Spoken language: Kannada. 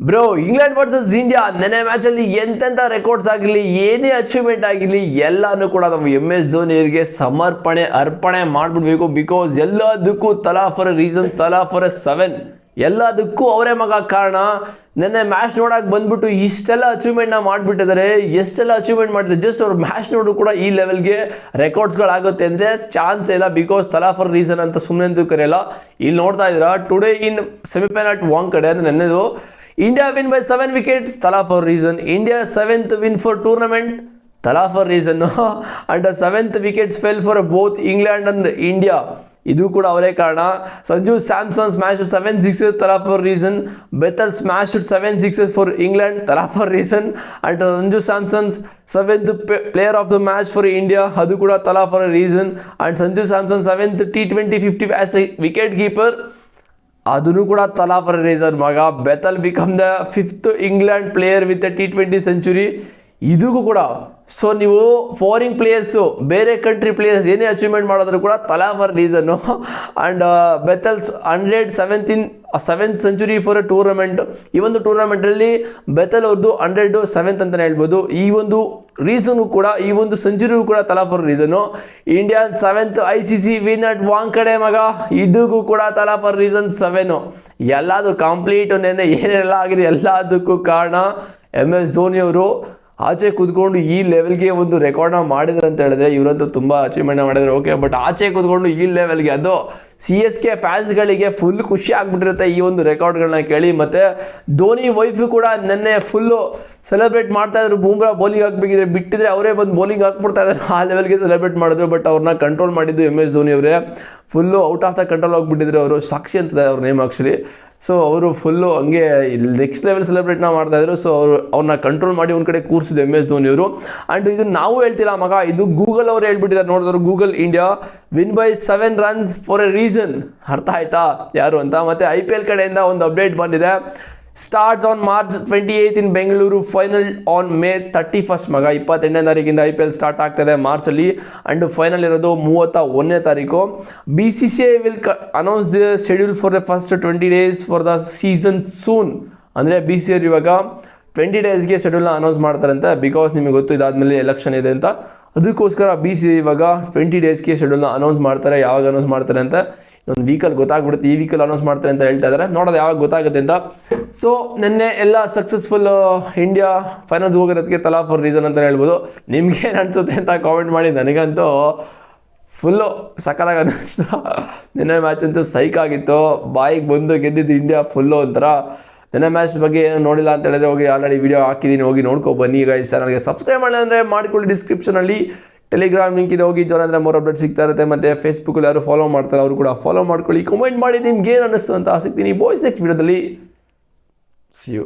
ಬ್ರೋ, ಇಂಗ್ಲೆಂಡ್ ವರ್ಸಸ್ ಇಂಡಿಯಾ ನೆನೆ ಮ್ಯಾಚಲ್ಲಿ ಎಂತೆಂಥ ರೆಕಾರ್ಡ್ಸ್ ಆಗಿರಲಿ, ಏನೇ ಅಚೀವ್ಮೆಂಟ್ ಆಗಿರಲಿ, ಎಲ್ಲನೂ ಕೂಡ ನಾವು MS ಧೋನಿಯವರಿಗೆ ಅರ್ಪಣೆ ಮಾಡಿಬಿಡ್ಬೇಕು. ಬಿಕಾಸ್ ಎಲ್ಲದಕ್ಕೂ ತಲಾ ಫಾರ್ ರೀಸನ್, ತಲಾ ಫಾರ್ 7 ಎಲ್ಲದಕ್ಕೂ ಅವರೇ ಮಗ ಕಾರಣ. ನೆನ್ನೆ ಮ್ಯಾಚ್ ನೋಡಕ್ಕೆ ಬಂದ್ಬಿಟ್ಟು ಇಷ್ಟೆಲ್ಲ ಅಚೀವ್ಮೆಂಟ್ನ ಮಾಡಿಬಿಟ್ಟಿದ್ದಾರೆ. ಎಷ್ಟೆಲ್ಲ ಅಚೀವ್ಮೆಂಟ್ ಮಾಡಿದ್ರೆ ಜಸ್ಟ್ ಅವ್ರು ಮ್ಯಾಚ್ ನೋಡು ಕೂಡ ಈ ಲೆವೆಲ್ಗೆ ರೆಕಾರ್ಡ್ಸ್ಗಳಾಗುತ್ತೆ ಅಂದರೆ ಚಾನ್ಸ್ ಇಲ್ಲ. ಬಿಕಾಸ್ ತಲಾ ಫಾರ್ ರೀಸನ್ ಅಂತ ಸುಮ್ಮನೆ ಅಂತೂ ಕರೆಯಲ್ಲ. ಇಲ್ಲಿ ನೋಡ್ತಾ ಇದ್ದೀರಾ, ಟುಡೇ ಇನ್ ಸೆಮಿಫೈನಲ್ ಒಂದು ಕಡೆ ಅಂದರೆ ನೆನ್ನೆದು India win by 7 wickets, tala for reason. India 7th win for tournament, tala for reason. And the 7th wickets fell for both England and India. ಇದು ಕೂಡ ಅವರೇ ಕಾರಣ. Sanju Samson smash 7 6s, Thala for reason. Bethell smash 7 6s for England, Thala for reason. And Sanju Samson's 7th player of the match for India, ಅದು ಕೂಡ Thala for reason. And Sanju Samson 7th T20 50 as a wicket keeper, ಅದನ್ನು ಕೂಡ ತಲಾ ಫಾರ್ ರೀಸನ್ ಮಗ. Bethell become the 5th England player with a T20 century, ಇದಕ್ಕೂ ಕೂಡ. ಸೊ ನೀವು ಫಾರಿನ್ ಪ್ಲೇಯರ್ಸು, ಬೇರೆ ಕಂಟ್ರಿ ಪ್ಲೇಯರ್ಸ್ ಏನೇ ಅಚೀವ್ಮೆಂಟ್ ಮಾಡೋದ್ರು ಕೂಡ Thala for reason. And Bethell's 107th century for a tournament. ಈ ಒಂದು ಟೂರ್ನಮೆಂಟಲ್ಲಿ ಬೆಥಲ್ ಅವ್ರದ್ದು 107th ಅಂತಲೇ ಹೇಳ್ಬೋದು. ಈ ಒಂದು ರೀಸನು ಕೂಡ, ಈ ಒಂದು ಸೆಂಚುರಿಗೂ ಕೂಡ Thala for reason. Indian 7th ICC win at Wankhede ಮಗ, ಇದಕ್ಕೂ ಕೂಡ ತಲಾ ಫಾರ್ ರೀಸನ್ 7. ಎಲ್ಲದು ಕಂಪ್ಲೀಟು ನೆನ್ನೆ ಏನೆಲ್ಲ ಆಗಿದೆ ಎಲ್ಲದಕ್ಕೂ ಕಾರಣ MS ಧೋನಿಯವರು. ಆಚೆ ಕೂತ್ಕೊಂಡು ಈ ಲೆವೆಲ್ಗೆ ಒಂದು ರೆಕಾರ್ಡ್ನ ಮಾಡಿದ್ರು ಅಂತ ಹೇಳಿದ್ರೆ, ಇವರಂತೂ ತುಂಬ ಅಚೀವ್ಮೆಂಟ್ನ ಮಾಡಿದ್ರು, ಓಕೆ. ಬಟ್ ಆಚೆ ಕೂತ್ಕೊಂಡು ಈ ಲೆವೆಲ್ಗೆ, ಅದು CSK ಫ್ಯಾನ್ಸ್ಗಳಿಗೆ ಫುಲ್ ಖುಷಿ ಆಗ್ಬಿಟ್ಟಿರುತ್ತೆ ಈ ಒಂದು ರೆಕಾರ್ಡ್ಗಳನ್ನ ಕೇಳಿ. ಮತ್ತು ಧೋನಿ ವೈಫು ಕೂಡ ನೆನ್ನೆ ಫುಲ್ಲು ಸೆಲೆಬ್ರೇಟ್ ಮಾಡ್ತಾಯಿದ್ರು. ಬೂಮ್ರಾ ಬೌಲಿಂಗ್ ಹಾಕ್ಬೇಕಿದ್ರೆ ಬಿಟ್ಟಿದ್ರೆ ಅವರೇ ಬಂದು ಬೌಲಿಂಗ್ ಹಾಕ್ಬಿಡ್ತಾ ಇದ್ದಾರೆ, ಆ ಲೆವೆಲ್ಗೆ ಸೆಲೆಬ್ರೇಟ್ ಮಾಡಿದ್ರು. ಬಟ್ ಅವ್ರನ್ನ ಕಂಟ್ರೋಲ್ ಮಾಡಿದ್ದು MS ಧೋನಿ ಅವರೇ. Full out of the control ಹೋಗ್ಬಿಟ್ಟಿದ್ರು ಅವರು. ಸಾಕ್ಷಿ ಅಂತದೆ ಅವ್ರ ನೇಮ್ ಆ್ಯಕ್ಚುಲಿ. ಸೊ ಅವರು ಫುಲ್ಲು ಹಂಗೆ ನೆಕ್ಸ್ಟ್ ಲೆವೆಲ್ ಸೆಲೆಬ್ರೇಟ್ನ ಮಾಡ್ತಾಯಿದ್ರು. ಸೊ ಅವ್ರನ್ನ ಕಂಟ್ರೋಲ್ ಮಾಡಿ ಒಂದು ಕಡೆ ಕೂರಿಸಿದ್ದು MS ಧೋನಿಯವರು. ಆ್ಯಂಡ್ ಇದು ನಾವು ಹೇಳ್ತಿಲ್ಲ ಮಗ, ಇದು ಗೂಗಲ್ ಅವರು ಹೇಳ್ಬಿಟ್ಟಿದ್ದಾರೆ. ನೋಡಿದ್ರು Google, India win by 7 runs for A reason. ಅರ್ಥ ಆಯ್ತಾ ಯಾರು ಅಂತ. ಮತ್ತು IPL ಕಡೆಯಿಂದ ಒಂದು ಅಪ್ಡೇಟ್ ಬಂದಿದೆ. Starts on March 28 in Bengaluru, final on May 31 ಮಗ. 28ನೇ ತಾರೀಕಿಂದ IPL ಸ್ಟಾರ್ಟ್ ಆಗ್ತದೆ ಮಾರ್ಚಲ್ಲಿ. ಆ್ಯಂಡ್ ಫೈನಲ್ ಇರೋದು 31ನೇ ತಾರೀಕು. BCCI will announce the schedule for the first 20 days for the season soon. ಅಂದರೆ BCCI ಇವಾಗ 20 daysಗೆ ಶೆಡ್ಯೂಲ್ನ ಅನೌನ್ಸ್ ಮಾಡ್ತಾರಂತೆ. ಬಿಕಾಸ್ ನಿಮಗೆ ಗೊತ್ತು ಇದಾದಮೇಲೆ ಎಲೆಕ್ಷನ್ ಇದೆ ಅಂತ. ಅದಕ್ಕೋಸ್ಕರ BCCI ಇವಾಗ 20 daysಗೆ ಶೆಡ್ಯೂಲ್ನ ಅನೌನ್ಸ್ ಮಾಡ್ತಾರೆ. ಯಾವಾಗ ಅನೌನ್ಸ್ ಮಾಡ್ತಾರೆ ಅಂತ ಒಂದು ವೀಕಲ್ಲಿ ಗೊತ್ತಾಗ್ಬಿಡುತ್ತೆ. ಈ ವೀಕಲ್ಲಿ ಅನೌನ್ಸ್ ಮಾಡ್ತಾರೆ ಅಂತ ಹೇಳ್ತಾ ಇದ್ದಾರೆ, ನೋಡೋದು ಯಾವಾಗ ಗೊತ್ತಾಗುತ್ತೆ ಅಂತ. ಸೊ ನಿನ್ನೆ ಎಲ್ಲ ಸಕ್ಸಸ್ಫುಲ್ ಇಂಡಿಯಾ ಫೈನಲ್ಸ್ ಹೋಗಿರೋದಕ್ಕೆ ತಲಾ ಫಾರ್ ರೀಸನ್ ಅಂತ ಹೇಳ್ಬೋದು. ನಿಮ್ಗೇನು ಅನಿಸುತ್ತೆ ಅಂತ ಕಾಮೆಂಟ್ ಮಾಡಿ. ನನಗಂತೂ ಫುಲ್ಲು ಸಕ್ಕತ್ತಾಗಿ ಅನ್ನಿಸ್ತು. ನಿನ್ನೆ ಮ್ಯಾಚ್ ಅಂತೂ ಸೈಕ್ ಆಗಿತ್ತು. ಬಾಯಿಗೆ ಬಂದು ಗೆದ್ದಿದ್ದು ಇಂಡಿಯಾ ಫುಲ್ಲು ಒಂಥರ. ನೆನ್ನೆ ಮ್ಯಾಚ್ ಬಗ್ಗೆ ಏನು ನೋಡಿಲ್ಲ ಅಂತ ಹೇಳಿದ್ರೆ ಹೋಗಿ ಆಲ್ರೆಡಿ ವಿಡಿಯೋ ಹಾಕಿದ್ದೀನಿ, ಹೋಗಿ ನೋಡ್ಕೊ ಬನ್ನಿ. ಈಗ ಈ ಚಾನಲ್ಗೆ ಸಬ್ಸ್ಕ್ರೈಬ್ ಮಾಡಿ ಅಂದರೆ ಮಾಡ್ಕೊಳ್ಳಿ. ಡಿಸ್ಕ್ರಿಪ್ಷನಲ್ಲಿ ಟೆಲಿಗ್ರಾಮ್ ಲಿಂಕ್ ಇದೆ, ಹೋಗಿ ಜಾಯ್ನ್ ಅಂದರೆ ಮೋರ್ ಅಪ್ಡೇಟ್ ಸಿಗ್ತಾ ಇರುತ್ತೆ. ಮತ್ತು ಫೇಸ್ಬುಕ್ಕಲ್ಲಿ ಯಾರು ಫಾಲೋ ಮಾಡ್ತಾರೆ ಅವರು ಕೂಡ ಫಾಲೋ ಮಾಡ್ಕೊಳ್ಳಿ. ಕಮೆಂಟ್ ಮಾಡಿ ನಿಮ್ಗೆ ಏನು ಅನ್ನಿಸ್ತು ಅಂತ. ಸಿಗ್ತೀನಿ ಬಾಯ್ಸ್ ನೆಕ್ಸ್ಟ್ ವಿಡಿಯೋದಲ್ಲಿ. See you.